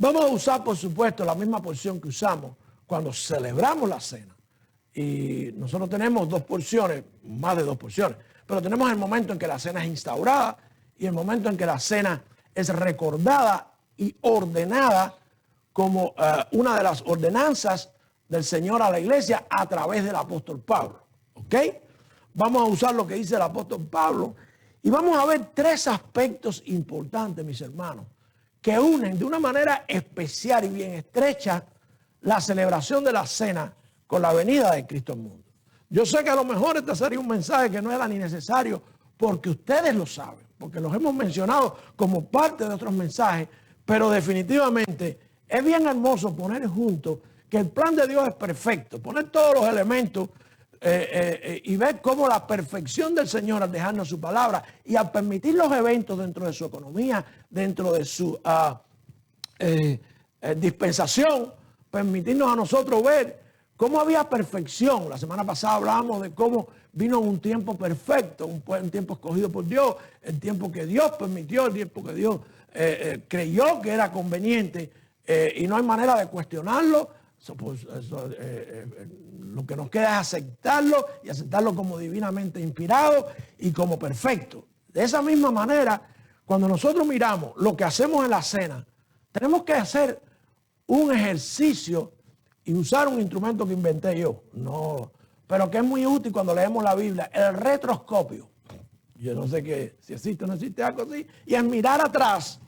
Vamos a usar, por supuesto, la misma porción que usamos cuando celebramos la cena. Y nosotros tenemos dos porciones, más de dos porciones, pero tenemos el momento en que la cena es instaurada y el momento en que la cena es recordada y ordenada como una de las ordenanzas del Señor a la iglesia a través del apóstol Pablo. ¿Ok? Vamos a usar lo que dice el apóstol Pablo y vamos a ver tres aspectos importantes, mis hermanos, que unen de una manera especial y bien estrecha la celebración de la cena con la venida de Cristo al mundo. Yo sé que a lo mejor este sería un mensaje que no era ni necesario porque ustedes lo saben, porque los hemos mencionado como parte de otros mensajes, pero definitivamente es bien hermoso poner juntos que el plan de Dios es perfecto, poner todos los elementos y ver cómo la perfección del Señor al dejarnos su palabra y al permitir los eventos dentro de su economía, dentro de su dispensación, permitirnos a nosotros ver cómo había perfección. La semana pasada hablábamos de cómo vino un tiempo perfecto, un tiempo escogido por Dios, el tiempo que Dios permitió, el tiempo que Dios creyó que era conveniente y no hay manera de cuestionarlo. Lo que nos queda es aceptarlo y aceptarlo como divinamente inspirado y como perfecto. De esa misma manera, cuando nosotros miramos lo que hacemos en la cena, tenemos que hacer un ejercicio y usar un instrumento que inventé yo, no, pero que es muy útil cuando leemos la Biblia, el retroscopio. Yo no sé si existe o no existe algo así, y es mirar atrás,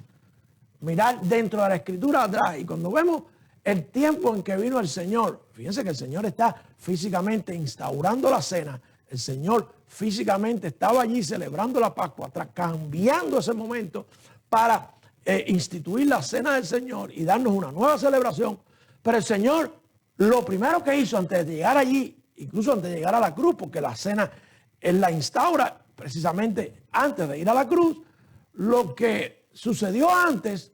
mirar dentro de la escritura atrás, y cuando vemos el tiempo en que vino el Señor, fíjense que el Señor está físicamente instaurando la cena, el Señor físicamente estaba allí celebrando la Pascua, cambiando ese momento para instituir la cena del Señor y darnos una nueva celebración. Pero el Señor, lo primero que hizo antes de llegar allí, incluso antes de llegar a la cruz, porque la cena Él la instaura precisamente antes de ir a la cruz, lo que sucedió antes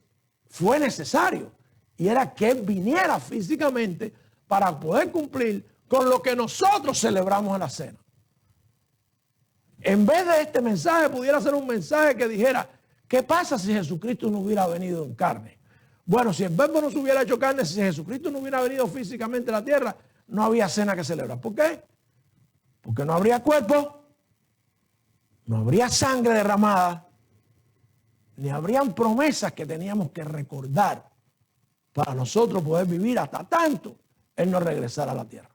fue necesario. Y era que Él viniera físicamente para poder cumplir con lo que nosotros celebramos en la cena. En vez de este mensaje, pudiera ser un mensaje que dijera, ¿qué pasa si Jesucristo no hubiera venido en carne? Bueno, si el verbo no se hubiera hecho carne, si Jesucristo no hubiera venido físicamente a la tierra, no había cena que celebrar. ¿Por qué? Porque no habría cuerpo, no habría sangre derramada, ni habrían promesas que teníamos que recordar para nosotros poder vivir hasta tanto Él no regresara a la tierra.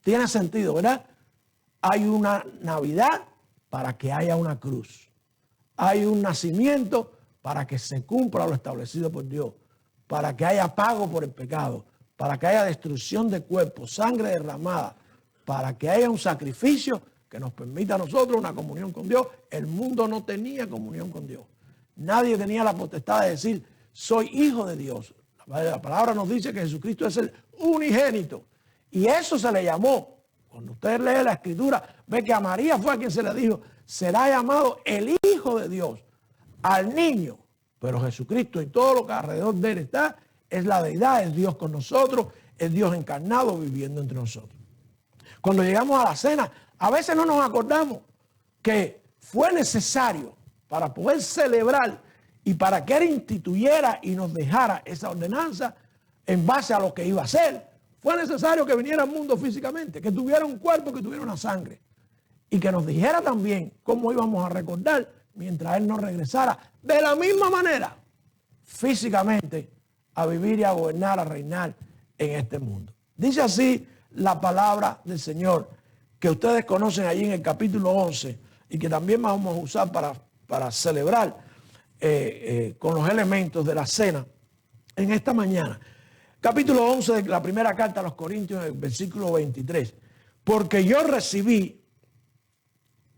Tiene sentido, ¿verdad? Hay una Navidad para que haya una cruz. Hay un nacimiento para que se cumpla lo establecido por Dios, para que haya pago por el pecado, para que haya destrucción de cuerpos, sangre derramada, para que haya un sacrificio que nos permita a nosotros una comunión con Dios. El mundo no tenía comunión con Dios. Nadie tenía la potestad de decir, soy hijo de Dios. La palabra nos dice que Jesucristo es el unigénito. Y eso se le llamó. Cuando usted lee la escritura, ve que a María fue a quien se le dijo, será llamado el Hijo de Dios. Al niño, pero Jesucristo y todo lo que alrededor de Él está, es la deidad, es Dios con nosotros, es Dios encarnado viviendo entre nosotros. Cuando llegamos a la cena, a veces no nos acordamos que fue necesario para poder celebrar y para que Él instituyera y nos dejara esa ordenanza en base a lo que iba a hacer. Fue necesario que viniera al mundo físicamente, que tuviera un cuerpo, que tuviera una sangre y que nos dijera también cómo íbamos a recordar mientras Él no regresara de la misma manera físicamente a vivir y a gobernar, a reinar en este mundo. Dice así la palabra del Señor que ustedes conocen allí en el capítulo 11 y que también vamos a usar para celebrar con los elementos de la cena en esta mañana. Capítulo 11 de la primera carta a los Corintios, el versículo 23. Porque yo recibí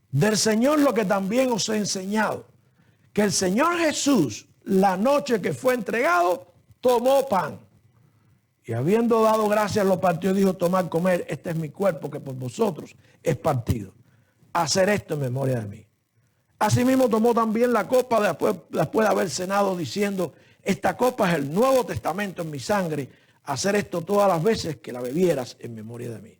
del Señor lo que también os he enseñado, que el Señor Jesús, la noche que fue entregado, tomó pan. Y habiendo dado gracias, lo partió y dijo, tomad, comer, este es mi cuerpo que por vosotros es partido. Hacer esto en memoria de mí. Asimismo tomó también la copa después de haber cenado, diciendo, esta copa es el Nuevo Testamento en mi sangre. Hacer esto todas las veces que la bebieras en memoria de mí.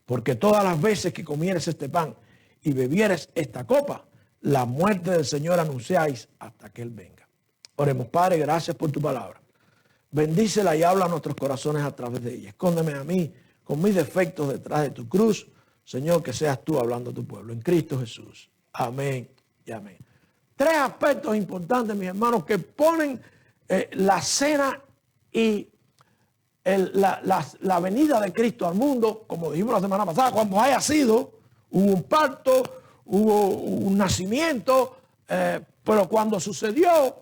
Porque todas las veces que comieres este pan y bebieres esta copa, la muerte del Señor anunciáis hasta que Él venga. Oremos, Padre, gracias por tu palabra. Bendícela y habla a nuestros corazones a través de ella. Escóndeme a mí con mis defectos detrás de tu cruz. Señor, que seas tú hablando a tu pueblo. En Cristo Jesús. Amén y amén. Tres aspectos importantes, mis hermanos, que ponen la cena y la venida de Cristo al mundo, como dijimos la semana pasada, cuando haya sido, hubo un parto, hubo un nacimiento, pero cuando sucedió,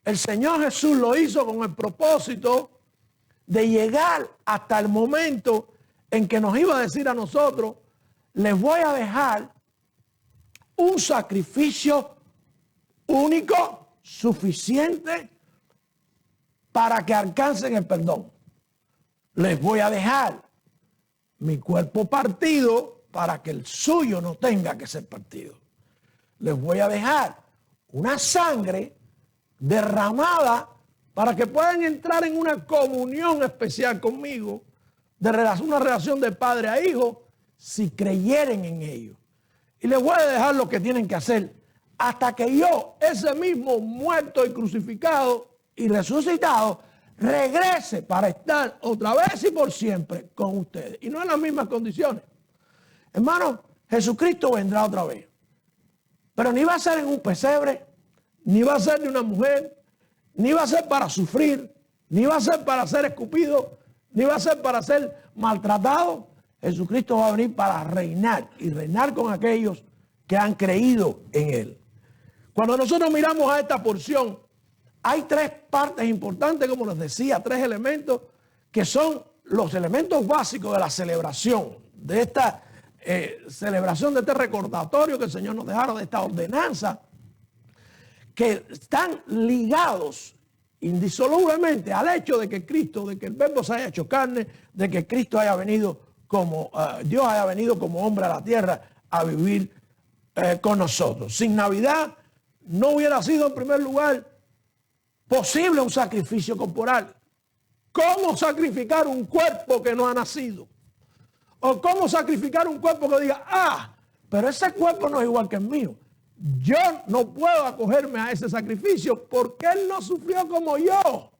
el Señor Jesús lo hizo con el propósito de llegar hasta el momento en que nos iba a decir a nosotros, les voy a dejar un sacrificio único, suficiente, para que alcancen el perdón. Les voy a dejar mi cuerpo partido para que el suyo no tenga que ser partido. Les voy a dejar una sangre derramada para que puedan entrar en una comunión especial conmigo, una relación de padre a hijo, si creyeren en ello. Y les voy a dejar lo que tienen que hacer hasta que yo, ese mismo muerto y crucificado y resucitado, regrese para estar otra vez y por siempre con ustedes. Y no en las mismas condiciones. Hermano, Jesucristo vendrá otra vez. Pero ni va a ser en un pesebre, ni va a ser de una mujer, ni va a ser para sufrir, ni va a ser para ser escupido, ni va a ser para ser maltratado. Jesucristo va a venir para reinar y reinar con aquellos que han creído en Él. Cuando nosotros miramos a esta porción, hay tres partes importantes, como les decía, tres elementos que son los elementos básicos de la celebración, de esta celebración, de este recordatorio que el Señor nos dejara, de esta ordenanza, que están ligados indisolublemente al hecho de que Cristo, de que el Verbo se haya hecho carne, de que Cristo haya venido como, Dios haya venido como hombre a la tierra a vivir con nosotros. Sin Navidad no hubiera sido en primer lugar posible un sacrificio corporal. ¿Cómo sacrificar un cuerpo que no ha nacido? ¿O cómo sacrificar un cuerpo que diga, pero ese cuerpo no es igual que el mío? Yo no puedo acogerme a ese sacrificio porque Él no sufrió como yo.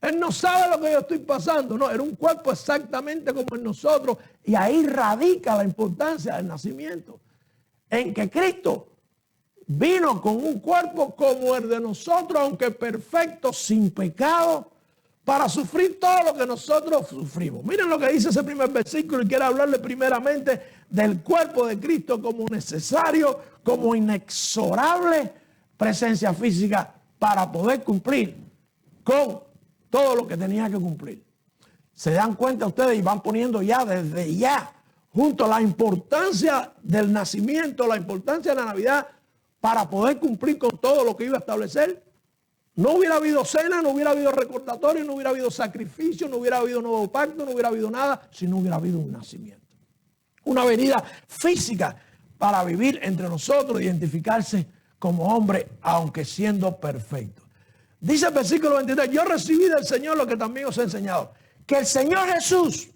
Él no sabe lo que yo estoy pasando. No, era un cuerpo exactamente como en nosotros. Y ahí radica la importancia del nacimiento. En que Cristo vino con un cuerpo como el de nosotros, aunque perfecto, sin pecado, para sufrir todo lo que nosotros sufrimos. Miren lo que dice ese primer versículo y quiero hablarle primeramente del cuerpo de Cristo como necesario, como inexorable presencia física para poder cumplir con todo lo que tenía que cumplir. Se dan cuenta ustedes y van poniendo ya desde ya junto a la importancia del nacimiento, la importancia de la Navidad para poder cumplir con todo lo que iba a establecer. No hubiera habido cena, no hubiera habido recordatorio, no hubiera habido sacrificio, no hubiera habido nuevo pacto, no hubiera habido nada si no hubiera habido un nacimiento. Una venida física para vivir entre nosotros, identificarse como hombre, aunque siendo perfecto. Dice el versículo 23, yo recibí del Señor lo que también os he enseñado. Que el Señor Jesús,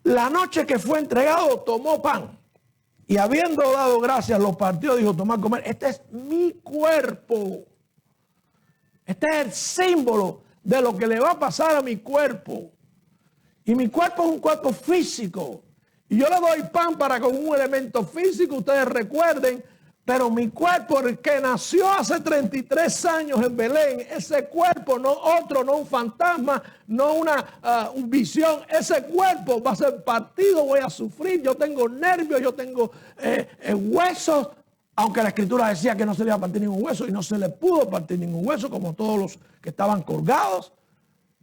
la noche que fue entregado, tomó pan. Y habiendo dado gracias, lo partió, dijo, tomad, comer. Este es mi cuerpo. Este es el símbolo de lo que le va a pasar a mi cuerpo. Y mi cuerpo es un cuerpo físico. Y yo le doy pan para con un elemento físico, ustedes recuerden. Pero mi cuerpo, el que nació hace 33 años en Belén, ese cuerpo, no otro, no un fantasma, no una visión, ese cuerpo va a ser partido, voy a sufrir, yo tengo nervios, yo tengo huesos, aunque la Escritura decía que no se le iba a partir ningún hueso y no se le pudo partir ningún hueso, como todos los que estaban colgados.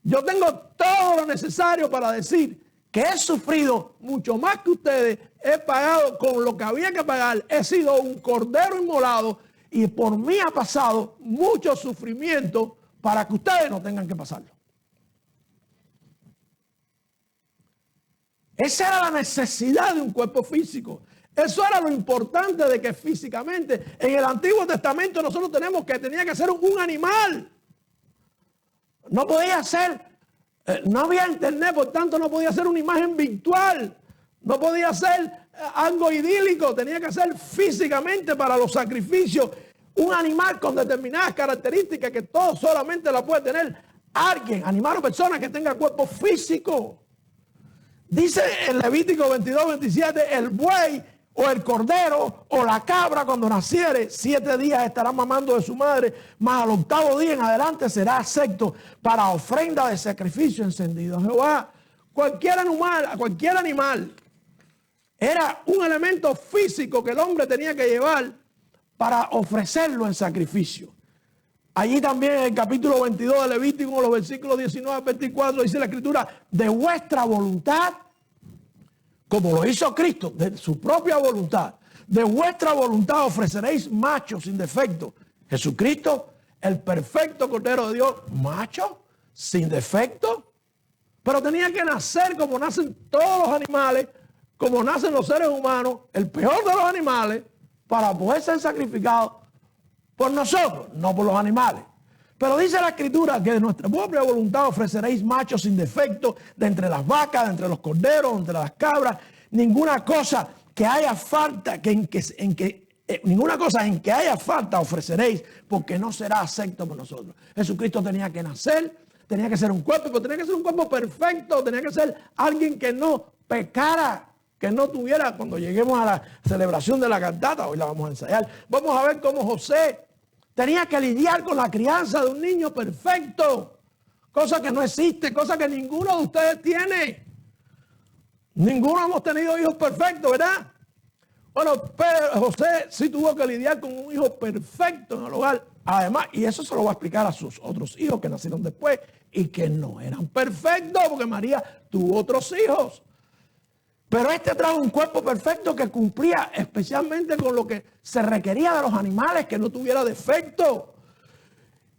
Yo tengo todo lo necesario para decir que he sufrido mucho más que ustedes, he pagado con lo que había que pagar, he sido un cordero inmolado y por mí ha pasado mucho sufrimiento para que ustedes no tengan que pasarlo. Esa era la necesidad de un cuerpo físico. Eso era lo importante de que físicamente, en el Antiguo Testamento nosotros tenía que ser un animal. No podía ser. No había internet, por tanto no podía ser una imagen virtual, no podía ser algo idílico, tenía que ser físicamente para los sacrificios un animal con determinadas características que todo solamente la puede tener alguien, animal o persona que tenga cuerpo físico. Dice en Levítico 22, 27, el buey o el cordero o la cabra cuando naciere, 7 días estará mamando de su madre, mas al 8º día en adelante será acepto para ofrenda de sacrificio encendido a Jehová. Cualquier animal era un elemento físico que el hombre tenía que llevar para ofrecerlo en sacrificio. Allí también en el capítulo 22 de Levítico, los versículos 19 al 24, dice la Escritura, de vuestra voluntad, como lo hizo Cristo, de su propia voluntad, de vuestra voluntad ofreceréis macho sin defecto. Jesucristo, el perfecto Cordero de Dios, macho, sin defecto, pero tenía que nacer como nacen todos los animales, como nacen los seres humanos, el peor de los animales, para poder ser sacrificado por nosotros, no por los animales. Pero dice la Escritura que de nuestra propia voluntad ofreceréis machos sin defecto de entre las vacas, de entre los corderos, de entre las cabras. Ninguna cosa que haya falta, ninguna cosa en que haya falta ofreceréis, porque no será acepto por nosotros. Jesucristo tenía que nacer, tenía que ser un cuerpo, pero tenía que ser un cuerpo perfecto, tenía que ser alguien que no pecara, que no tuviera, cuando lleguemos a la celebración de la cantata, hoy la vamos a ensayar, vamos a ver cómo José tenía que lidiar con la crianza de un niño perfecto, cosa que no existe, cosa que ninguno de ustedes tiene. Ninguno hemos tenido hijos perfectos, ¿verdad? Bueno, pero José sí tuvo que lidiar con un hijo perfecto en el hogar. Además, y eso se lo va a explicar a sus otros hijos que nacieron después y que no eran perfectos, porque María tuvo otros hijos. Pero este trajo un cuerpo perfecto que cumplía especialmente con lo que se requería de los animales, que no tuviera defecto.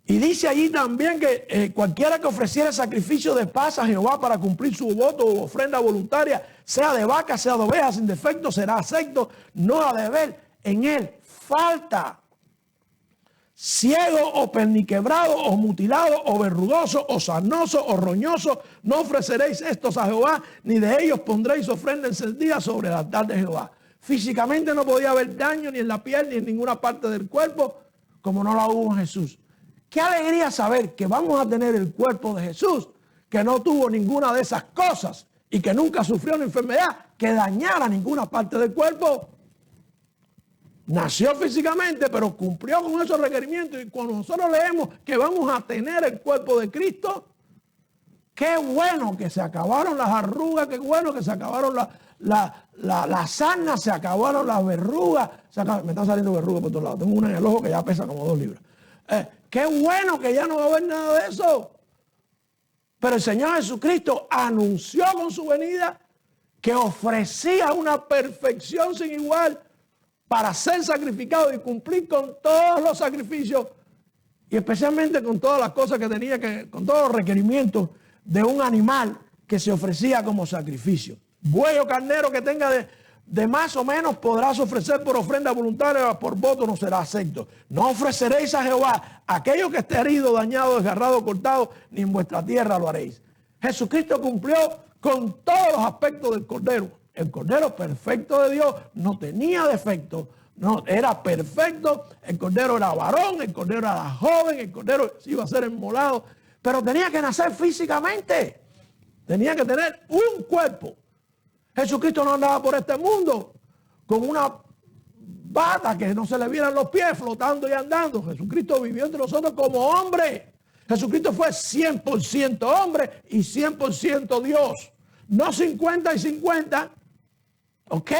Y dice allí también que cualquiera que ofreciera sacrificio de paz a Jehová para cumplir su voto o ofrenda voluntaria, sea de vaca, sea de oveja, sin defecto, será acepto, no ha de haber en él falta. Ciego o perniquebrado o mutilado o verrugoso o sarnoso o roñoso, no ofreceréis estos a Jehová, ni de ellos pondréis ofrenda encendida sobre el altar de Jehová. Físicamente no podía haber daño ni en la piel ni en ninguna parte del cuerpo, como no la hubo en Jesús. Qué alegría saber que vamos a tener el cuerpo de Jesús, que no tuvo ninguna de esas cosas y que nunca sufrió una enfermedad que dañara ninguna parte del cuerpo. Nació físicamente, pero cumplió con esos requerimientos. Y cuando nosotros leemos que vamos a tener el cuerpo de Cristo, qué bueno que se acabaron las arrugas, qué bueno que se acabaron las sarnas, se acabaron las verrugas. Me están saliendo verrugas por todos lados. Tengo una en el ojo que ya pesa como 2 libras. Qué bueno que ya no va a haber nada de eso. Pero el Señor Jesucristo anunció con su venida que ofrecía una perfección sin igual para ser sacrificado y cumplir con todos los sacrificios y especialmente con todas las cosas que tenía con todos los requerimientos de un animal que se ofrecía como sacrificio. Buey o carnero que tenga de más o menos podrás ofrecer por ofrenda voluntaria, por voto no será acepto. No ofreceréis a Jehová aquello que esté herido, dañado, desgarrado, cortado, ni en vuestra tierra lo haréis. Jesucristo cumplió con todos los aspectos del cordero. El cordero perfecto de Dios no tenía defecto, no, era perfecto. El cordero era varón, el cordero era joven, el cordero iba a ser inmolado, pero tenía que nacer físicamente, tenía que tener un cuerpo. Jesucristo no andaba por este mundo con una bata que no se le vieran los pies flotando y andando. Jesucristo vivió entre nosotros como hombre. Jesucristo fue 100% hombre y 100% Dios. No 50 y 50. ¿Ok?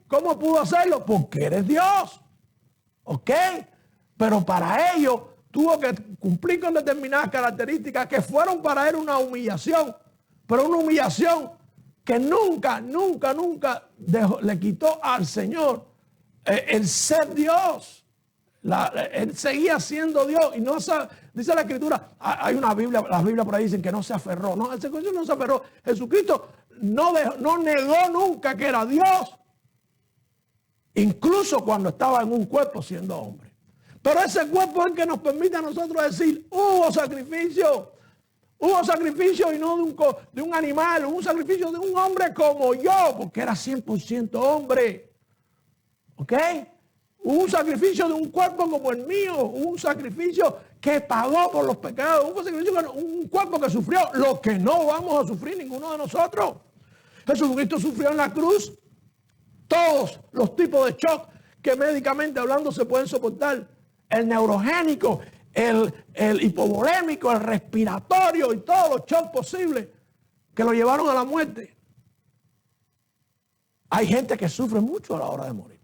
¿Cómo pudo hacerlo? Porque eres Dios. ¿Ok? Pero para ello tuvo que cumplir con determinadas características que fueron para él una humillación. Pero una humillación que nunca le quitó al Señor el ser Dios. Él seguía siendo Dios y no sabe, dice la Escritura, hay una Biblia, las Biblias por ahí dicen que no se aferró. No, el Señor no se aferró. Jesucristo no negó nunca que era Dios, incluso cuando estaba en un cuerpo siendo hombre. Pero ese cuerpo es el que nos permite a nosotros decir, hubo sacrificio y no de un animal, hubo un sacrificio de un hombre como yo, porque era 100% hombre. ¿Ok? Hubo un sacrificio de un cuerpo como el mío. Hubo un sacrificio que pagó por los pecados. Hubo un sacrificio, un cuerpo que sufrió lo que no vamos a sufrir ninguno de nosotros. Jesucristo sufrió en la cruz todos los tipos de shock que médicamente hablando se pueden soportar. El neurogénico, el hipovolémico, el respiratorio y todos los shocks posibles que lo llevaron a la muerte. Hay gente que sufre mucho a la hora de morir.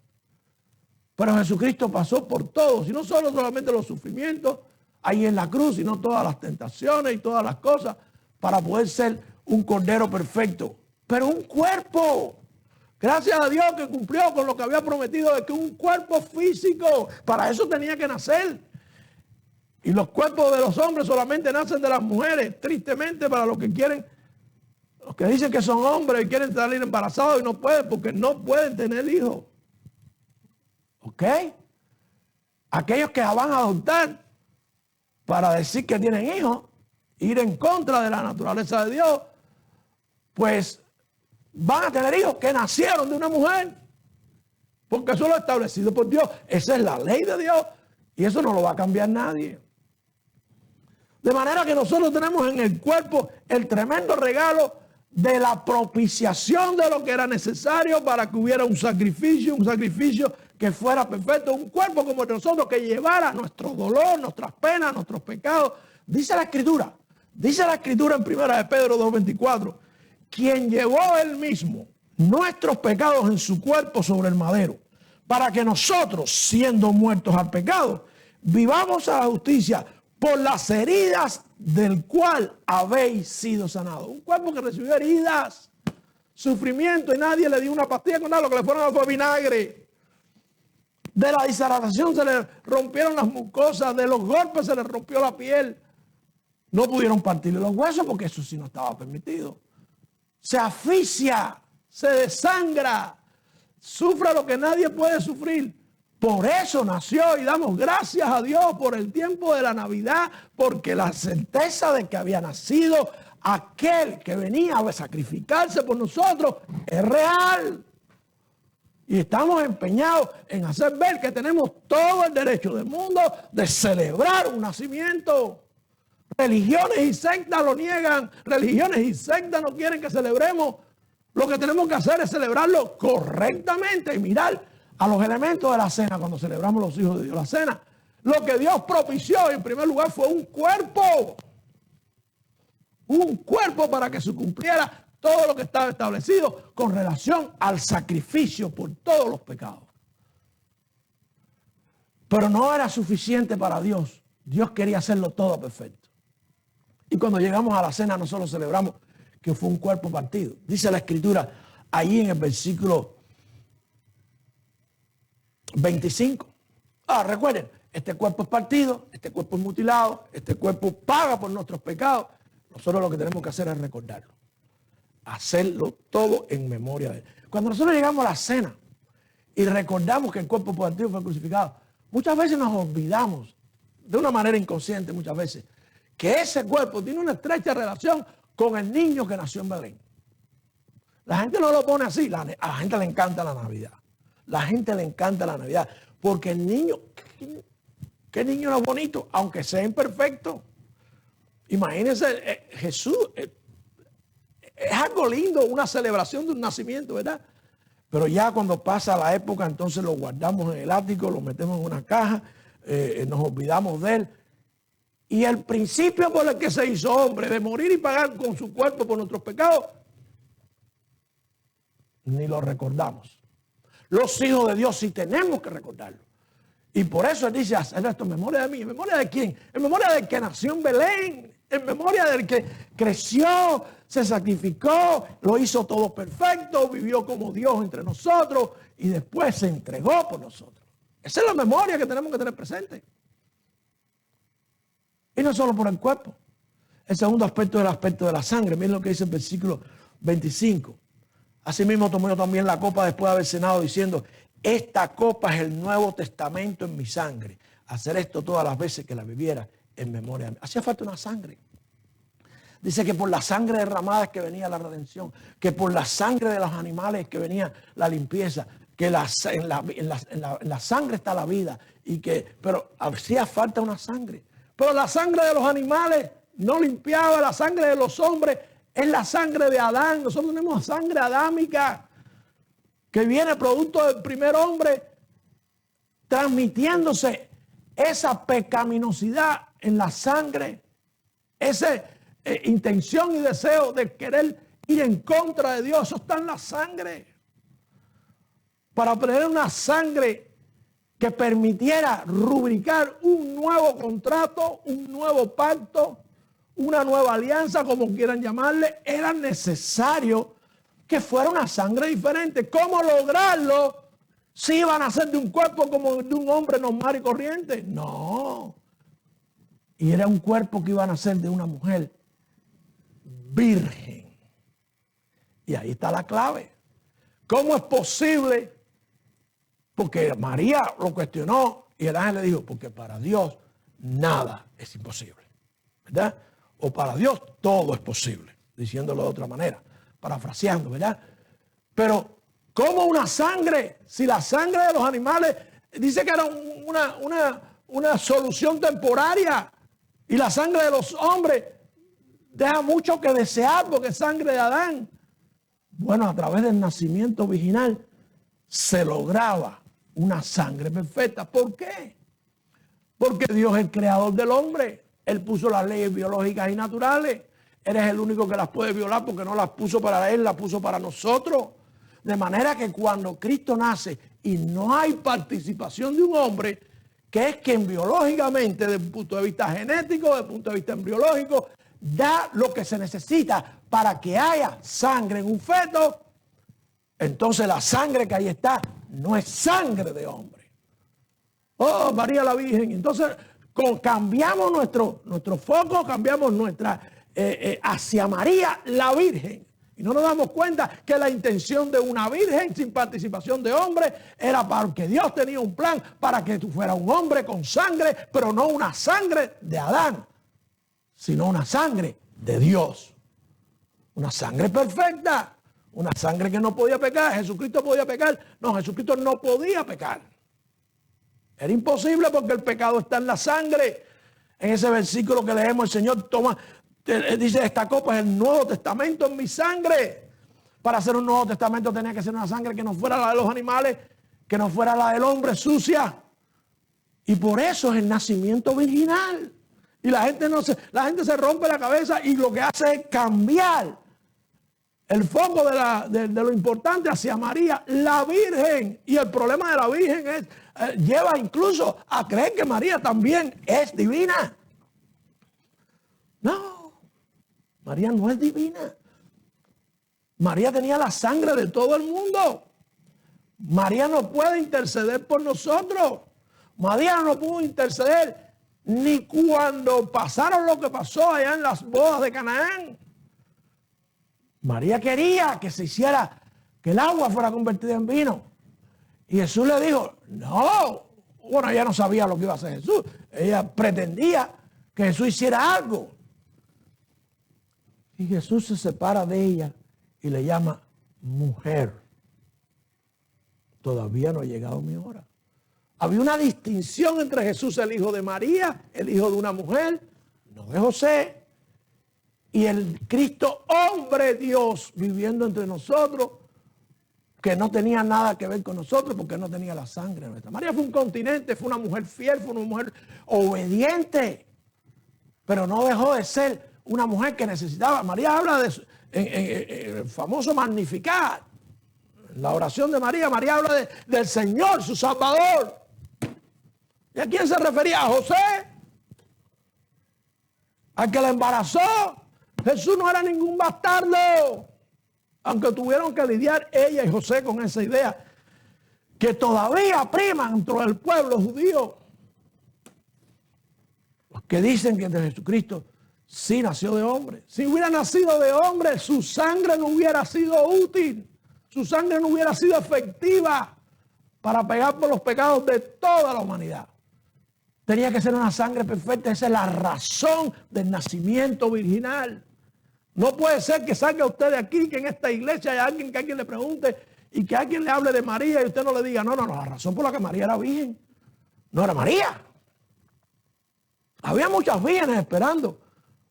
Pero Jesucristo pasó por todos, y no solamente los sufrimientos ahí en la cruz, sino todas las tentaciones y todas las cosas para poder ser un cordero perfecto. Pero un cuerpo, gracias a Dios que cumplió con lo que había prometido de que un cuerpo físico, para eso tenía que nacer. Y los cuerpos de los hombres solamente nacen de las mujeres, tristemente para los que quieren, los que dicen que son hombres y quieren salir embarazados y no pueden porque no pueden tener hijos. ¿Ok? Aquellos que van a adoptar para decir que tienen hijos, ir en contra de la naturaleza de Dios, pues van a tener hijos que nacieron de una mujer. Porque eso lo ha establecido por Dios. Esa es la ley de Dios y eso no lo va a cambiar nadie. De manera que nosotros tenemos en el cuerpo el tremendo regalo de la propiciación de lo que era necesario para que hubiera un sacrificio que fuera perfecto, un cuerpo como el de nosotros que llevara nuestro dolor, nuestras penas, nuestros pecados. Dice la Escritura en 1 de Pedro 2:24, quien llevó él mismo nuestros pecados en su cuerpo sobre el madero, para que nosotros, siendo muertos al pecado, vivamos a la justicia, por las heridas del cual habéis sido sanados. Un cuerpo que recibió heridas, sufrimiento, y nadie le dio una pastilla con nada, lo que le fueron fue vinagre. De la deshidratación se le rompieron las mucosas, de los golpes se le rompió la piel. No pudieron partirle los huesos porque eso sí no estaba permitido. Se asfixia, se desangra, sufre lo que nadie puede sufrir. Por eso nació y damos gracias a Dios por el tiempo de la Navidad, porque la certeza de que había nacido aquel que venía a sacrificarse por nosotros es real. Y estamos empeñados en hacer ver que tenemos todo el derecho del mundo de celebrar un nacimiento. Religiones y sectas lo niegan, religiones y sectas no quieren que celebremos. Lo que tenemos que hacer es celebrarlo correctamente y mirar a los elementos de la cena cuando celebramos los hijos de Dios. La cena, lo que Dios propició en primer lugar fue un cuerpo para que se cumpliera todo lo que estaba establecido con relación al sacrificio por todos los pecados. Pero no era suficiente para Dios. Dios quería hacerlo todo perfecto. Y cuando llegamos a la cena no solo celebramos que fue un cuerpo partido. Dice la Escritura ahí en el versículo 25. Recuerden, este cuerpo es partido, este cuerpo es mutilado, este cuerpo paga por nuestros pecados. Nosotros lo que tenemos que hacer es recordarlo. Hacerlo todo en memoria de él. Cuando nosotros llegamos a la cena y recordamos que el cuerpo partido fue crucificado, muchas veces nos olvidamos, de una manera inconsciente muchas veces, que ese cuerpo tiene una estrecha relación con el niño que nació en Belén. La gente no lo pone así, a la gente le encanta la Navidad. La gente le encanta la Navidad, porque el niño, ¿qué niño no es bonito? Aunque sea imperfecto. Imagínense, Jesús, es algo lindo, una celebración de un nacimiento, ¿verdad? Pero ya cuando pasa la época, entonces lo guardamos en el ático, lo metemos en una caja, nos olvidamos de él. Y el principio por el que se hizo hombre, de morir y pagar con su cuerpo por nuestros pecados, ni lo recordamos. Los hijos de Dios sí tenemos que recordarlo. Y por eso él dice, hacer esto en memoria de mí. ¿En memoria de quién? En memoria del que nació en Belén. En memoria del que creció, se sacrificó, lo hizo todo perfecto, vivió como Dios entre nosotros y después se entregó por nosotros. Esa es la memoria que tenemos que tener presente. Y no solo por el cuerpo. El segundo aspecto es el aspecto de la sangre. Miren lo que dice el versículo 25. Asimismo tomó yo también la copa después de haber cenado diciendo, esta copa es el Nuevo Testamento en mi sangre. Hacer esto todas las veces que la bebiera en memoria de mí. Hacía falta una sangre. Dice que por la sangre derramada es que venía la redención, que por la sangre de los animales es que venía la limpieza. que en la sangre está la vida, pero hacía falta una sangre. Pero la sangre de los animales no limpiaba, la sangre de los hombres es la sangre de Adán. Nosotros tenemos sangre adámica que viene producto del primer hombre, transmitiéndose esa pecaminosidad en la sangre, esa intención y deseo de querer ir en contra de Dios. Eso está en la sangre. Para obtener una sangre que permitiera rubricar un nuevo contrato, un nuevo pacto, una nueva alianza, como quieran llamarle, era necesario que fuera una sangre diferente. ¿Cómo lograrlo si iban a ser de un cuerpo como de un hombre normal y corriente? No. Y era un cuerpo que iban a ser de una mujer virgen. Y ahí está la clave. ¿Cómo es posible? Porque María lo cuestionó y el ángel le dijo, porque para Dios nada es imposible, ¿verdad? O para Dios todo es posible, diciéndolo de otra manera, parafraseando, ¿verdad? Pero, ¿cómo una sangre? Si la sangre de los animales dice que era una solución temporaria y la sangre de los hombres deja mucho que desear porque es sangre de Adán. Bueno, a través del nacimiento virginal se lograba una sangre perfecta. ¿Por qué? Porque Dios es el creador del hombre. Él puso las leyes biológicas y naturales. Él es el único que las puede violar porque no las puso para él, las puso para nosotros. De manera que cuando Cristo nace y no hay participación de un hombre, que es quien biológicamente, desde un punto de vista genético, desde un punto de vista embriológico, da lo que se necesita para que haya sangre en un feto, entonces la sangre que ahí está no es sangre de hombre. Oh, María la Virgen. Entonces cambiamos nuestro foco, cambiamos hacia María la Virgen. Y no nos damos cuenta que la intención de una virgen sin participación de hombre era porque Dios tenía un plan para que tú fueras un hombre con sangre, pero no una sangre de Adán, sino una sangre de Dios. Una sangre perfecta. Una sangre que no podía pecar. Jesucristo podía pecar. No, Jesucristo no podía pecar. Era imposible porque el pecado está en la sangre. En ese versículo que leemos, el Señor dice, esta copa es el Nuevo Testamento en mi sangre. Para hacer un Nuevo Testamento tenía que ser una sangre que no fuera la de los animales, que no fuera la del hombre sucia. Y por eso es el nacimiento virginal. Y la gente se rompe la cabeza y lo que hace es cambiar el foco de lo importante hacia María, la Virgen. Y el problema de la Virgen lleva incluso a creer que María también es divina. No, María no es divina. María tenía la sangre de todo el mundo. María no puede interceder por nosotros. María no pudo interceder ni cuando pasaron lo que pasó allá en las bodas de Canaán. María quería que se hiciera, que el agua fuera convertida en vino. Y Jesús le dijo, no. Bueno, ella no sabía lo que iba a hacer Jesús. Ella pretendía que Jesús hiciera algo. Y Jesús se separa de ella y le llama mujer. Todavía no ha llegado mi hora. Había una distinción entre Jesús, el hijo de María, el hijo de una mujer, no de José, y el Cristo hombre Dios viviendo entre nosotros, que no tenía nada que ver con nosotros porque no tenía la sangre nuestra. María fue un continente, fue una mujer fiel, fue una mujer obediente, pero no dejó de ser una mujer que necesitaba. María habla de el famoso Magnificat. En la oración de María, María habla del Señor, su Salvador. ¿Y a quién se refería? ¿A José? ¿Al que la embarazó? Jesús no era ningún bastardo. Aunque tuvieron que lidiar ella y José con esa idea que todavía prima dentro del pueblo judío. Los que dicen que de Jesucristo sí nació de hombre. Si hubiera nacido de hombre, su sangre no hubiera sido útil. Su sangre no hubiera sido efectiva para pegar por los pecados de toda la humanidad. Tenía que ser una sangre perfecta. Esa es la razón del nacimiento virginal. No puede ser que salga usted de aquí, que en esta iglesia hay alguien que alguien le pregunte y que alguien le hable de María y usted no le diga, no, la razón por la que María era virgen no era María. Había muchas vírgenes esperando.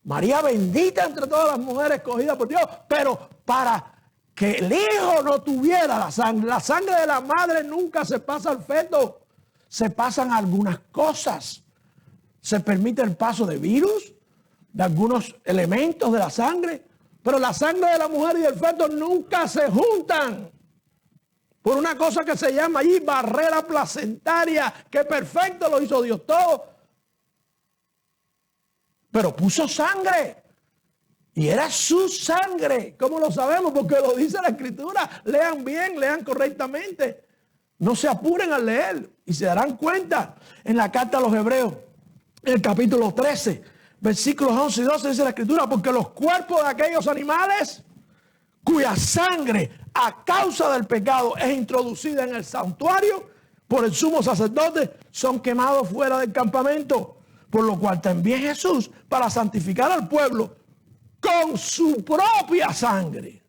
María bendita entre todas las mujeres escogidas por Dios, pero para que el hijo no tuviera la sangre de la madre nunca se pasa al feto. Se pasan algunas cosas. Se permite el paso de virus, de algunos elementos de la sangre, pero la sangre de la mujer y del feto nunca se juntan. Por una cosa que se llama allí barrera placentaria, que perfecto lo hizo Dios todo. Pero puso sangre. Y era su sangre. ¿Cómo lo sabemos? Porque lo dice la Escritura. Lean bien, lean correctamente. No se apuren al leer. Y se darán cuenta. En la carta a los Hebreos, en el capítulo 13, versículos 11 y 12, dice la Escritura, porque los cuerpos de aquellos animales cuya sangre a causa del pecado es introducida en el santuario por el sumo sacerdote, son quemados fuera del campamento. Por lo cual también Jesús, para santificar al pueblo, con su propia sangre.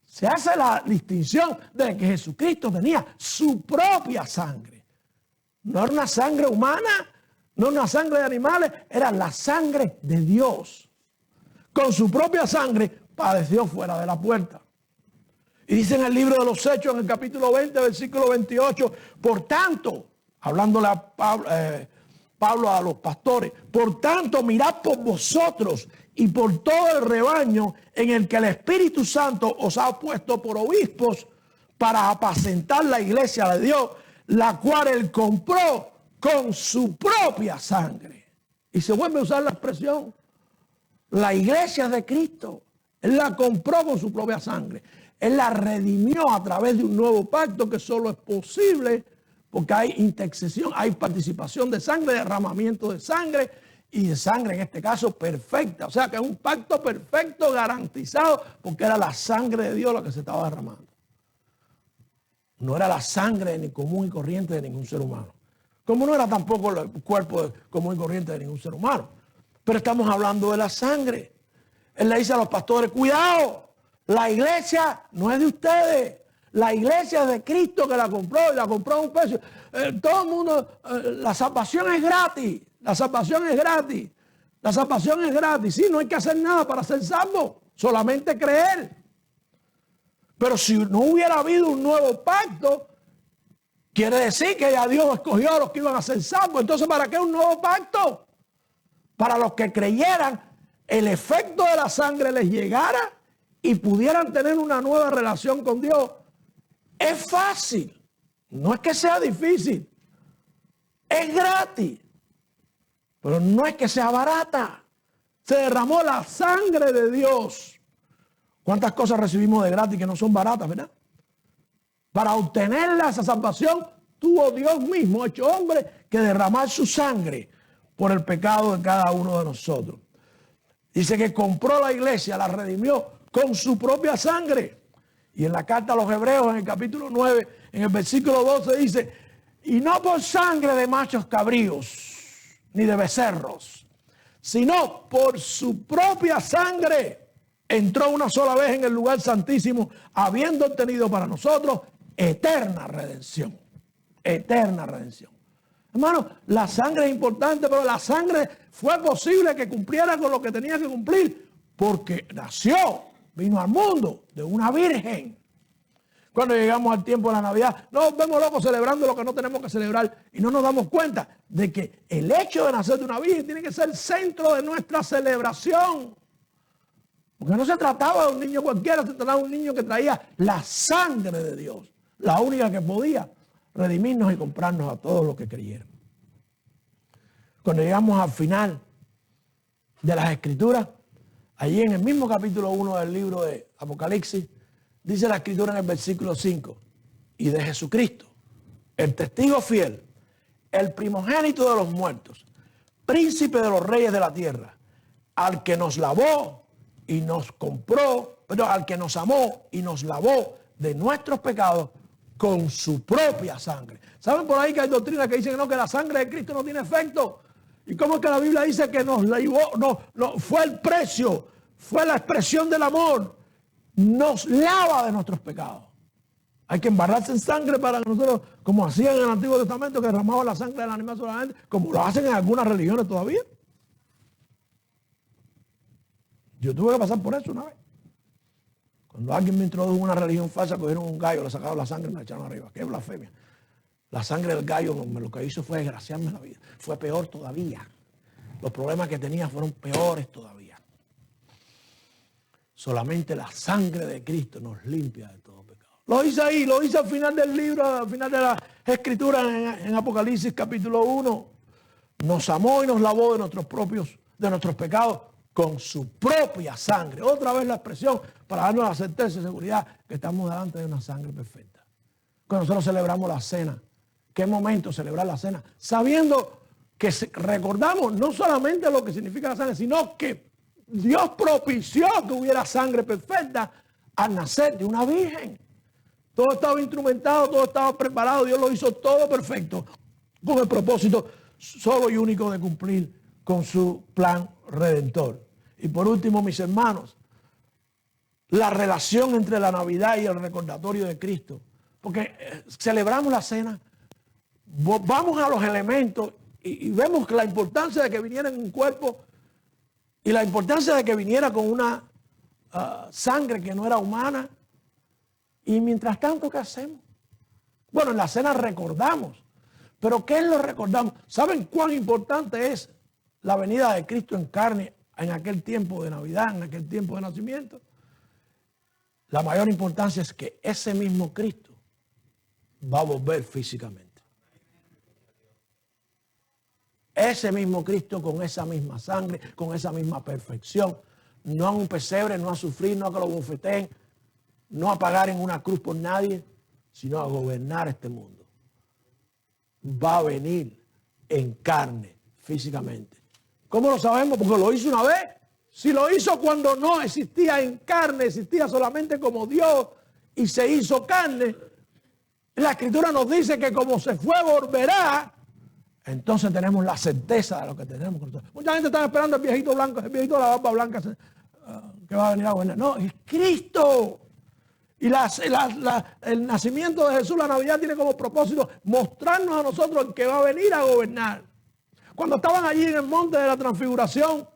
Se hace la distinción de que Jesucristo tenía su propia sangre. No era una sangre humana, no una sangre de animales, era la sangre de Dios. Con su propia sangre padeció fuera de la puerta. Y dice en el libro de los Hechos, en el capítulo 20, versículo 28, por tanto, hablándole a Pablo a los pastores, por tanto, mirad por vosotros y por todo el rebaño en el que el Espíritu Santo os ha puesto por obispos para apacentar la iglesia de Dios, la cual él compró con su propia sangre. Y se vuelve a usar la expresión, la iglesia de Cristo. Él la compró con su propia sangre. Él la redimió a través de un nuevo pacto que solo es posible porque hay intercesión, hay participación de sangre, derramamiento de sangre y de sangre en este caso perfecta. O sea que es un pacto perfecto garantizado porque era la sangre de Dios la que se estaba derramando. No era la sangre ni común y corriente de ningún ser humano. Como no era tampoco el cuerpo común y corriente de ningún ser humano. Pero estamos hablando de la sangre. Él le dice a los pastores, cuidado, la iglesia no es de ustedes. La iglesia es de Cristo que la compró y la compró a un precio. Todo el mundo, la salvación es gratis. La salvación es gratis. La salvación es gratis. Sí, no hay que hacer nada para ser salvo. Solamente creer. Pero si no hubiera habido un nuevo pacto, quiere decir que ya Dios escogió a los que iban a ser salvos. Entonces, ¿para qué un nuevo pacto? Para los que creyeran, el efecto de la sangre les llegara y pudieran tener una nueva relación con Dios. Es fácil, no es que sea difícil, es gratis, pero no es que sea barata. Se derramó la sangre de Dios. ¿Cuántas cosas recibimos de gratis que no son baratas, verdad? Para obtenerla, esa salvación, tuvo Dios mismo, hecho hombre, que derramar su sangre por el pecado de cada uno de nosotros. Dice que compró la iglesia, la redimió con su propia sangre. Y en la carta a los Hebreos, en el capítulo 9, en el versículo 12, dice, y no por sangre de machos cabríos, ni de becerros, sino por su propia sangre, entró una sola vez en el lugar santísimo, habiendo obtenido para nosotros eterna redención. Eterna redención. Hermano, la sangre es importante, pero la sangre fue posible que cumpliera con lo que tenía que cumplir, porque nació. Vino al mundo de una virgen. Cuando llegamos al tiempo de la Navidad, nos vemos locos celebrando lo que no tenemos que celebrar y no nos damos cuenta de que el hecho de nacer de una virgen tiene que ser el centro de nuestra celebración. Porque no se trataba de un niño cualquiera, se trataba de un niño que traía la sangre de Dios, la única que podía redimirnos y comprarnos a todos los que creyeron. Cuando llegamos al final de las Escrituras, allí en el mismo capítulo 1 del libro de Apocalipsis, dice la Escritura en el versículo 5, y de Jesucristo, el testigo fiel, el primogénito de los muertos, príncipe de los reyes de la tierra, al que nos lavó y nos compró, pero al que nos amó y nos lavó de nuestros pecados con su propia sangre. ¿Saben por ahí que hay doctrinas que dicen que no, que la sangre de Cristo no tiene efecto? ¿Y cómo es que la Biblia dice que nos lavó? No, fue el precio, fue la expresión del amor nos lava de nuestros pecados. Hay que embarrarse en sangre para que nosotros, como hacían en el Antiguo Testamento, que derramaban la sangre del animal solamente, como lo hacen en algunas religiones todavía. Yo tuve que pasar por eso una vez. Cuando alguien me introdujo una religión falsa, cogieron un gallo, le sacaron la sangre y me la echaron arriba. ¡Qué blasfemia! La sangre del gallo lo que hizo fue desgraciarme la vida. Fue peor todavía. Los problemas que tenía fueron peores todavía. Solamente la sangre de Cristo nos limpia de todo pecado. Lo hice ahí, lo hice al final del libro, al final de la escritura en Apocalipsis capítulo 1. Nos amó y nos lavó de nuestros pecados con su propia sangre. Otra vez la expresión para darnos la certeza y seguridad que estamos delante de una sangre perfecta. Cuando nosotros celebramos la cena, ¿qué momento celebrar la cena? Sabiendo que recordamos no solamente lo que significa la sangre, sino que Dios propició que hubiera sangre perfecta al nacer de una virgen. Todo estaba instrumentado, todo estaba preparado, Dios lo hizo todo perfecto con el propósito solo y único de cumplir con su plan redentor. Y por último, mis hermanos, la relación entre la Navidad y el recordatorio de Cristo. Porque celebramos la cena, vamos a los elementos y vemos que la importancia de que viniera en un cuerpo y la importancia de que viniera con una sangre que no era humana. Y mientras tanto, ¿qué hacemos? Bueno, en la cena recordamos. ¿Pero qué es lo recordamos? ¿Saben cuán importante es la venida de Cristo en carne en aquel tiempo de Navidad, en aquel tiempo de nacimiento? La mayor importancia es que ese mismo Cristo va a volver físicamente. Ese mismo Cristo con esa misma sangre, con esa misma perfección. No a un pesebre, no a sufrir, no a que lo bofeteen, no a pagar en una cruz por nadie, sino a gobernar este mundo. Va a venir en carne, físicamente. ¿Cómo lo sabemos? Porque lo hizo una vez. Si lo hizo cuando no existía en carne, existía solamente como Dios y se hizo carne, la Escritura nos dice que como se fue, volverá. Entonces tenemos la certeza de lo que tenemos. Mucha gente está esperando el viejito blanco, el viejito de la barba blanca que va a venir a gobernar. No, es Cristo. Y el nacimiento de Jesús, la Navidad, tiene como propósito mostrarnos a nosotros el que va a venir a gobernar. Cuando estaban allí en el monte de la transfiguración,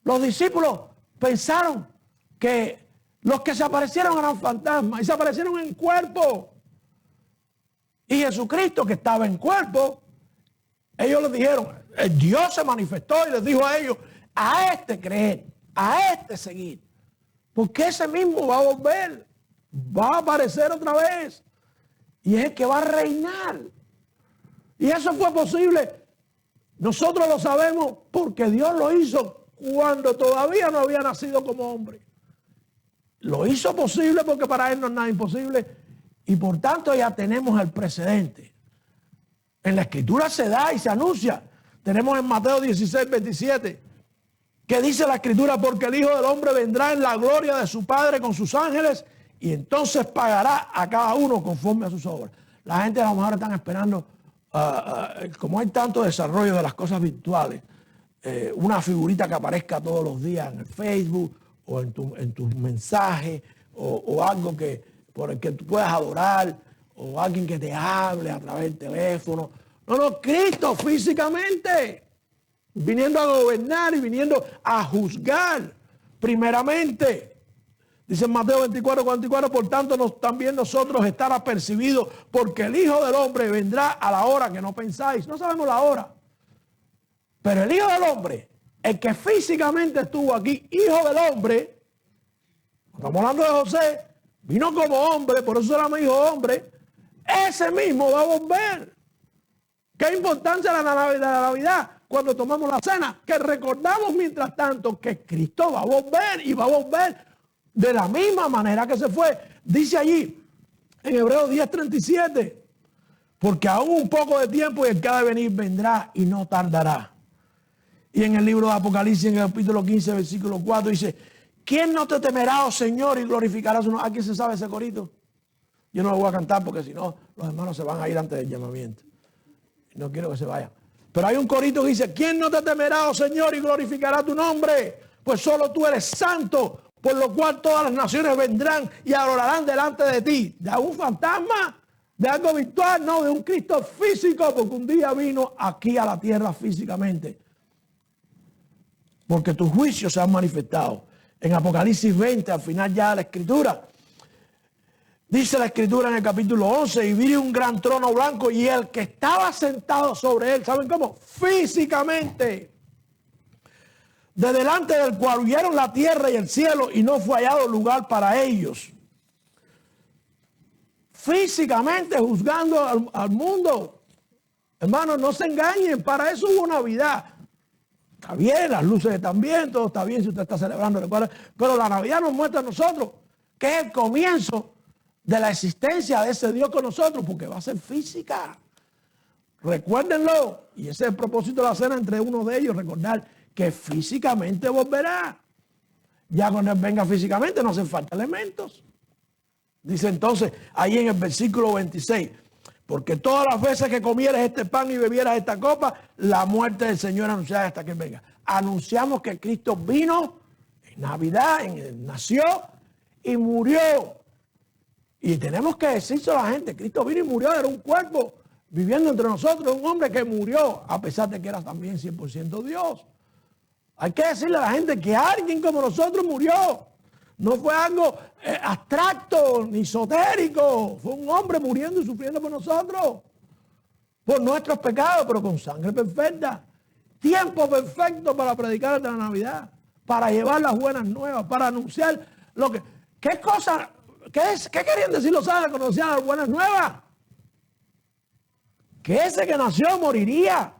los discípulos pensaron que los que se aparecieron eran fantasmas y se aparecieron en cuerpo. Y Jesucristo, que estaba en cuerpo, ellos les dijeron, el Dios se manifestó y les dijo a ellos, a este creer, a este seguir. Porque ese mismo va a volver, va a aparecer otra vez. Y es el que va a reinar. Y eso fue posible. Nosotros lo sabemos porque Dios lo hizo cuando todavía no había nacido como hombre. Lo hizo posible porque para Él no es nada imposible. Y por tanto ya tenemos el precedente. En la Escritura se da y se anuncia. Tenemos en Mateo 16, 27, que dice la Escritura, porque el Hijo del Hombre vendrá en la gloria de su Padre con sus ángeles y entonces pagará a cada uno conforme a sus obras. La gente a lo mejor están esperando, como hay tanto desarrollo de las cosas virtuales, una figurita que aparezca todos los días en el Facebook o en tus mensajes o algo por el que tú puedas adorar o alguien que te hable a través del teléfono. No, Cristo físicamente, viniendo a gobernar y viniendo a juzgar primeramente. Dice en Mateo 24, 44, por tanto también nosotros estar apercibidos, porque el Hijo del Hombre vendrá a la hora que no pensáis. No sabemos la hora. Pero el Hijo del Hombre, el que físicamente estuvo aquí, Hijo del Hombre, estamos hablando de José, vino como hombre, por eso se llama Hijo Hombre, ese mismo va a volver. ¿Qué importancia de la Navidad? Cuando tomamos la cena, que recordamos mientras tanto que Cristo va a volver y va a volver de la misma manera que se fue. Dice allí en Hebreos 10:37, porque aún un poco de tiempo y el que ha de venir vendrá y no tardará. Y en el libro de Apocalipsis, en el capítulo 15, versículo 4, dice, ¿quién no te temerá, oh Señor, y glorificará su nombre? ¿A quién se sabe ese corito? Yo no lo voy a cantar porque si no, los hermanos se van a ir antes del llamamiento. No quiero que se vayan. Pero hay un corito que dice, ¿quién no te temerá, oh Señor, y glorificará tu nombre? Pues solo tú eres santo, por lo cual todas las naciones vendrán y adorarán delante de ti. ¿De un fantasma? ¿De algo virtual? No, de un Cristo físico, porque un día vino aquí a la tierra físicamente. Porque tus juicios se han manifestado. En Apocalipsis 20, al final ya de la Escritura, dice la Escritura en el capítulo 11, y vi un gran trono blanco y el que estaba sentado sobre él, ¿saben cómo? Físicamente. De delante del cual huyeron la tierra y el cielo y no fue hallado lugar para ellos. Físicamente juzgando al mundo. Hermanos, no se engañen, para eso hubo Navidad. Está bien, las luces están bien, todo está bien si usted está celebrando, pero la Navidad nos muestra a nosotros que es el comienzo de la existencia de ese Dios con nosotros, porque va a ser física. Recuérdenlo, y ese es el propósito de la cena entre uno de ellos, recordar que físicamente volverá. Ya cuando Él venga físicamente no hacen falta elementos. Dice entonces ahí en el versículo 26, porque todas las veces que comieres este pan y bebieras esta copa, la muerte del Señor anunciada hasta que Él venga. Anunciamos que Cristo vino en Navidad, nació y murió. Y tenemos que decirse a la gente, Cristo vino y murió, era un cuerpo viviendo entre nosotros, un hombre que murió, a pesar de que era también 100% Dios. Hay que decirle a la gente que alguien como nosotros murió. No fue algo abstracto ni esotérico. Fue un hombre muriendo y sufriendo por nosotros. Por nuestros pecados, pero con sangre perfecta. Tiempo perfecto para predicar de la Navidad. Para llevar las buenas nuevas. Para anunciar lo que... ¿Qué cosa? ¿Qué querían decir los ángeles cuando decían las buenas nuevas? Que ese que nació moriría.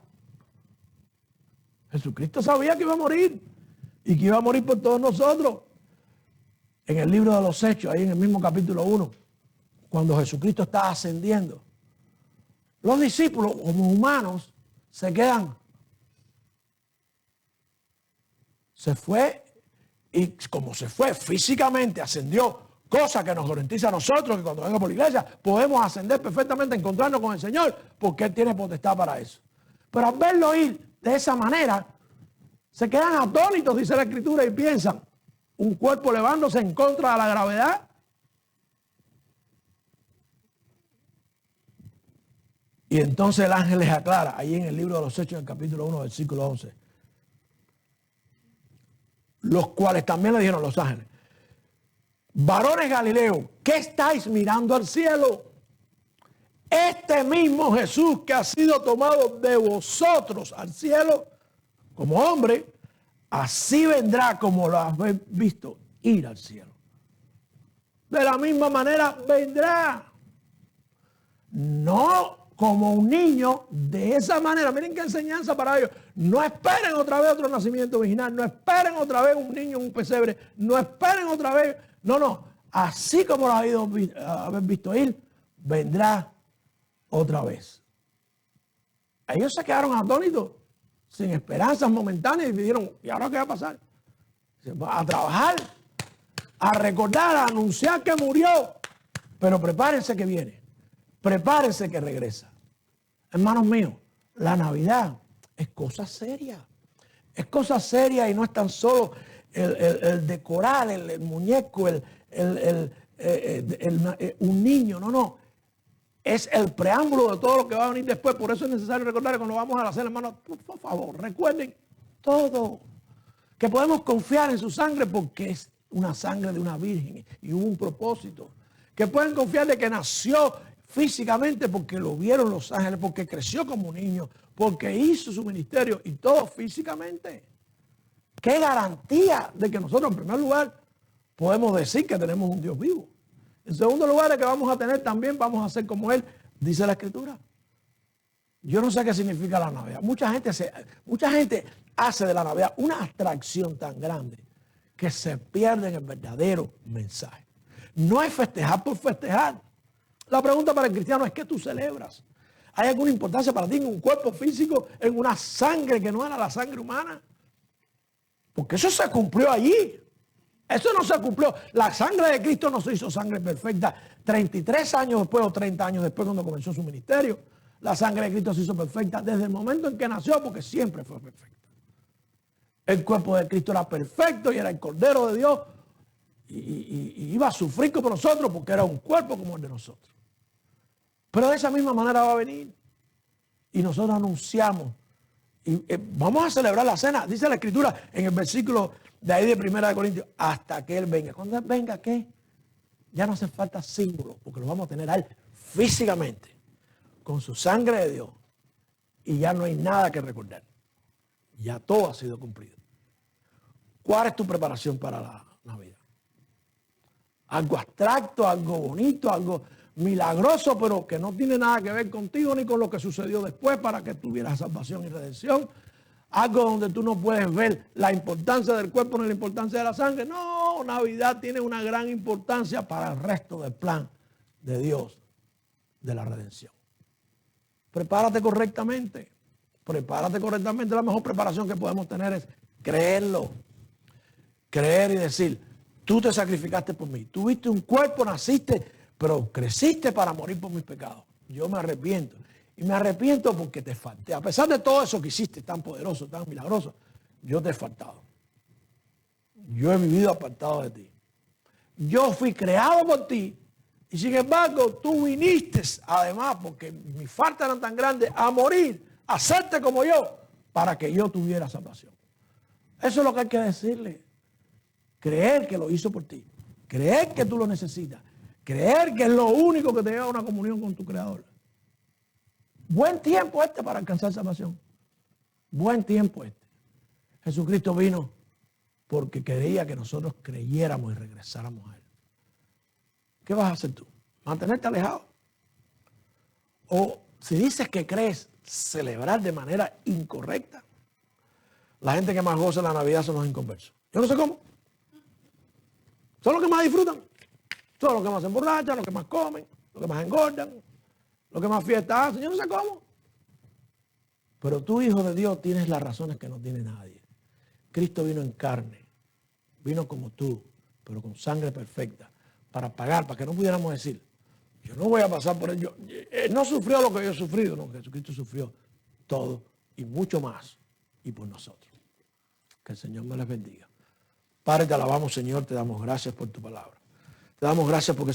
Jesucristo sabía que iba a morir. Y que iba a morir por todos nosotros. En el libro de los Hechos, ahí en el mismo capítulo 1, cuando Jesucristo está ascendiendo, los discípulos como humanos se quedan. Se fue y como se fue físicamente, ascendió, cosa que nos garantiza a nosotros que cuando venga por la iglesia podemos ascender perfectamente, encontrarnos con el Señor, porque Él tiene potestad para eso. Pero al verlo ir de esa manera, se quedan atónitos, dice la Escritura, y piensan, un cuerpo elevándose en contra de la gravedad. Y entonces el ángel les aclara, ahí en el libro de los Hechos, en el capítulo 1, versículo 11. Los cuales también le dijeron los ángeles, varones Galileos, ¿qué estáis mirando al cielo? Este mismo Jesús que ha sido tomado de vosotros al cielo como hombre, así vendrá como lo habéis visto ir al cielo. De la misma manera vendrá. No como un niño, de esa manera. Miren qué enseñanza para ellos. No esperen otra vez otro nacimiento virginal. No esperen otra vez un niño en un pesebre. No esperen otra vez. No. Así como lo habéis visto ir, vendrá otra vez. Ellos se quedaron atónitos, sin esperanzas momentáneas, y dijeron, ¿y ahora qué va a pasar? A trabajar, a recordar, a anunciar que murió. Pero prepárense que viene. Prepárense que regresa. Hermanos míos, la Navidad es cosa seria. Es cosa seria y no es tan solo el decorar, el muñeco, un niño, no. Es el preámbulo de todo lo que va a venir después. Por eso es necesario recordar que cuando vamos a la cena, hermanos, por favor, recuerden todo. Que podemos confiar en su sangre porque es una sangre de una virgen y hubo un propósito. Que pueden confiar de que nació físicamente porque lo vieron los ángeles, porque creció como niño, porque hizo su ministerio y todo físicamente. ¿Qué garantía de que nosotros, en primer lugar, podemos decir que tenemos un Dios vivo? En segundo lugar, es que vamos a tener también, vamos a ser como Él, dice la Escritura. Yo no sé qué significa la Navidad. Mucha gente hace de la Navidad una abstracción tan grande que se pierde en el verdadero mensaje. No es festejar por festejar. La pregunta para el cristiano es: ¿qué tú celebras? ¿Hay alguna importancia para ti en un cuerpo físico, en una sangre que no era la sangre humana? Porque eso se cumplió allí. Eso no se cumplió. La sangre de Cristo no se hizo sangre perfecta 33 años después o 30 años después cuando comenzó su ministerio. La sangre de Cristo se hizo perfecta desde el momento en que nació, porque siempre fue perfecta. El cuerpo de Cristo era perfecto y era el Cordero de Dios y iba a sufrir como nosotros porque era un cuerpo como el de nosotros. Pero de esa misma manera va a venir. Y nosotros anunciamos. Y vamos a celebrar la cena. Dice la Escritura en el versículo de ahí de 1 Corintios, hasta que Él venga. Cuando Él venga, ¿qué? Ya no hace falta símbolos, porque lo vamos a tener a Él físicamente, con su sangre de Dios. Y ya no hay nada que recordar. Ya todo ha sido cumplido. ¿Cuál es tu preparación para la Navidad? Algo abstracto, algo bonito, algo milagroso, pero que no tiene nada que ver contigo ni con lo que sucedió después para que tuvieras salvación y redención. Algo donde tú no puedes ver la importancia del cuerpo ni la importancia de la sangre. No, Navidad tiene una gran importancia para el resto del plan de Dios de la redención. Prepárate correctamente. Prepárate correctamente. La mejor preparación que podemos tener es creerlo. Creer y decir, tú te sacrificaste por mí. Tuviste un cuerpo, naciste, pero creciste para morir por mis pecados. Yo me arrepiento. Y me arrepiento porque te falté. A pesar de todo eso que hiciste tan poderoso, tan milagroso, yo te he faltado. Yo he vivido apartado de ti. Yo fui creado por ti. Y sin embargo, tú viniste, además, porque mis faltas eran tan grandes, a morir, a hacerte como yo, para que yo tuviera salvación. Eso es lo que hay que decirle. Creer que lo hizo por ti. Creer que tú lo necesitas. Creer que es lo único que te lleva a una comunión con tu Creador. Buen tiempo este para alcanzar salvación. Buen tiempo este. Jesucristo vino porque quería que nosotros creyéramos y regresáramos a Él. ¿Qué vas a hacer tú? ¿Mantenerte alejado? O si dices que crees, celebrar de manera incorrecta. La gente que más goza la Navidad son los inconversos. Yo no sé cómo. Son los que más disfrutan. Son los que más se emborrachan, los que más comen, los que más engordan, los que más fiestas hacen. Yo no sé cómo. Pero tú, hijo de Dios, tienes las razones que no tiene nadie. Cristo vino en carne. Vino como tú, pero con sangre perfecta. Para pagar, para que no pudiéramos decir, yo no voy a pasar por él. Él no sufrió lo que yo he sufrido. No, Jesucristo sufrió todo y mucho más. Y por nosotros. Que el Señor me les bendiga. Padre, te alabamos, Señor. Te damos gracias por tu palabra. Te damos gracias porque